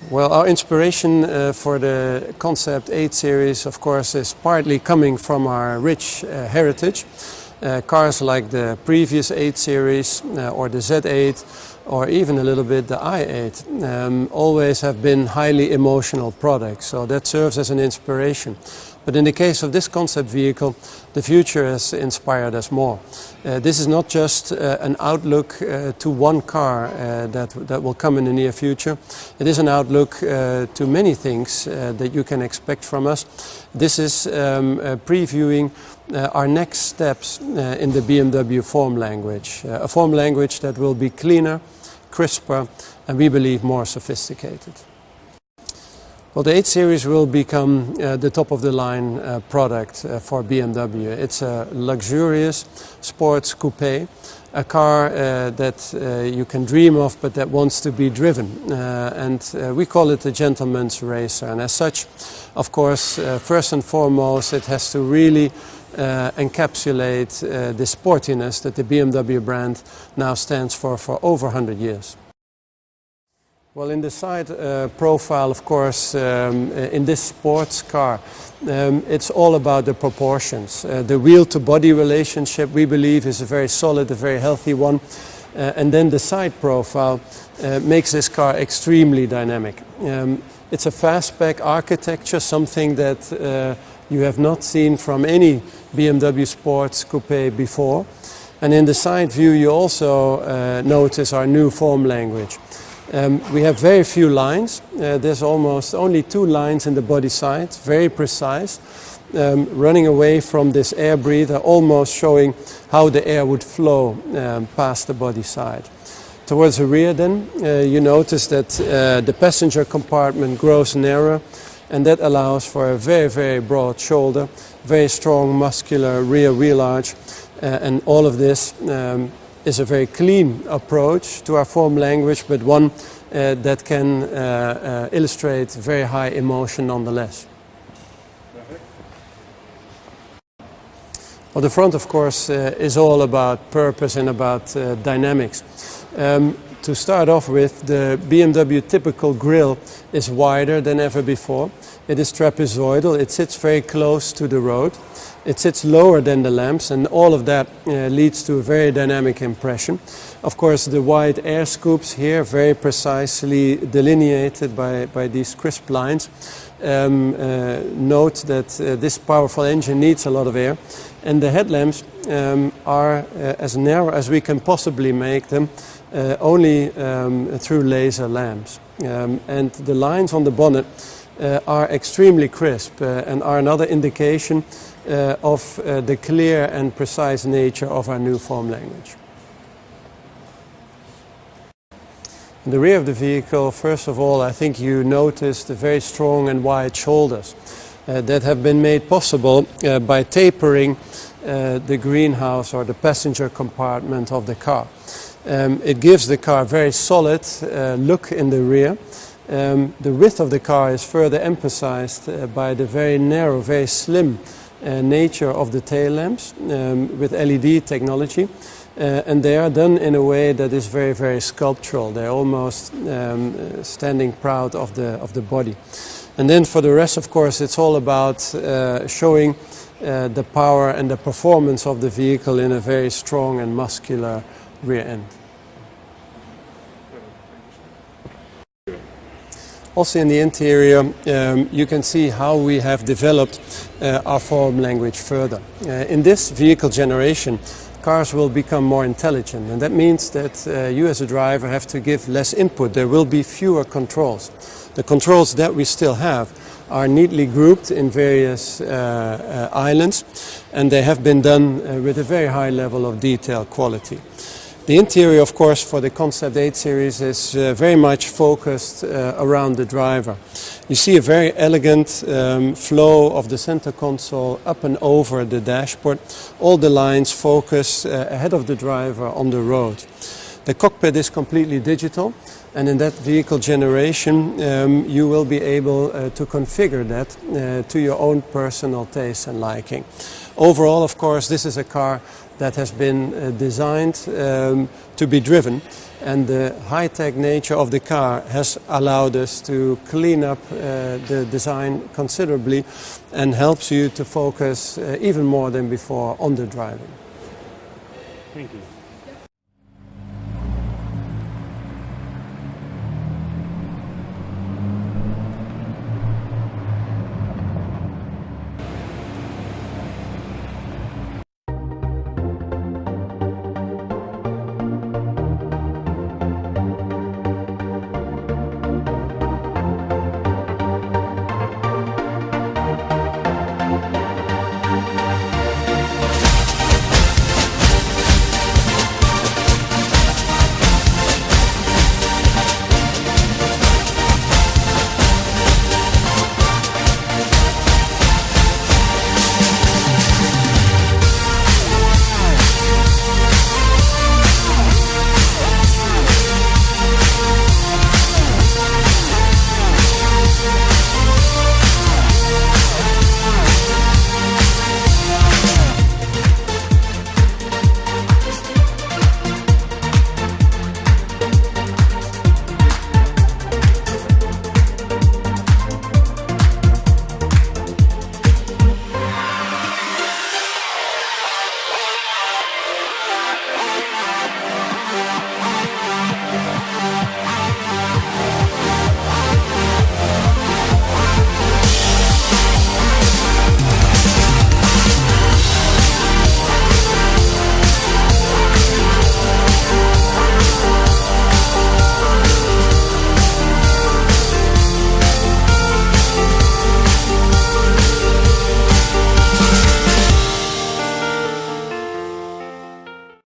Well, our inspiration for the Concept 8 series, of course, is partly coming from our rich heritage. Cars like the previous 8 series or the Z8 or even a little bit the i8 always have been highly emotional products, so that serves as an inspiration. But in the case of this concept vehicle, the future has inspired us more. This is not just an outlook to one car that will come in the near future. It is an outlook to many things that you can expect from us. This is previewing our next steps in the BMW form language. A form language that will be cleaner, crisper, and we believe more sophisticated. Well, the 8 Series will become the top-of-the-line product for BMW. It's a luxurious sports coupe, a car that you can dream of but that wants to be driven. We call it a gentleman's racer. And as such, of course, first and foremost, it has to really encapsulate the sportiness that the BMW brand now stands for over 100 years. Well, in the side profile, of course, in this sports car, it's all about the proportions. The wheel-to-body relationship, we believe, is a very solid, a very healthy one. And then the side profile makes this car extremely dynamic. It's a fastback architecture, something that you have not seen from any BMW sports coupe before. And in the side view, you also notice our new form language. We have very few lines. There's almost only 2 lines in the body side, very precise, running away from this air breather, almost showing how the air would flow past the body side. Towards the rear then, you notice that the passenger compartment grows narrower, and that allows for a very, very broad shoulder, very strong muscular rear wheel arch, and all of this is a very clean approach to our form language, but one that can illustrate very high emotion nonetheless. Well, the front, of course, is all about purpose and about dynamics. To start off with, the BMW typical grille is wider than ever before. It is trapezoidal, it sits very close to the road. It sits lower than the lamps, and all of that leads to a very dynamic impression. Of course, the wide air scoops here, very precisely delineated by these crisp lines, note that this powerful engine needs a lot of air. And the headlamps are as narrow as we can possibly make them, only through laser lamps. And the lines on the bonnet are extremely crisp and are another indication of the clear and precise nature of our new form language. In the rear of the vehicle, first of all, I think you notice the very strong and wide shoulders that have been made possible by tapering the greenhouse or the passenger compartment of the car. It gives the car a very solid look in the rear. The width of the car is further emphasized by the very narrow, very slim nature of the tail lamps with LED technology, and they are done in a way that is very, very sculptural. They're almost standing proud of the body. And then for the rest, of course, it's all about showing the power and the performance of the vehicle in a very strong and muscular rear end. Also in the interior, you can see how we have developed our form language further. In this vehicle generation, cars will become more intelligent, and that means that you as a driver have to give less input. There will be fewer controls. The controls that we still have are neatly grouped in various islands, and they have been done with a very high level of detail quality. The interior, of course, for the Concept 8 series is very much focused around the driver. You see a very elegant flow of the center console up and over the dashboard. All the lines focus ahead of the driver on the road. The cockpit is completely digital, and in that vehicle generation you will be able to configure that to your own personal taste and liking. Overall, of course, this is a car that has been designed to be driven, And the high-tech nature of the car has allowed us to clean up the design considerably and helps you to focus even more than before on the driving. Thank you.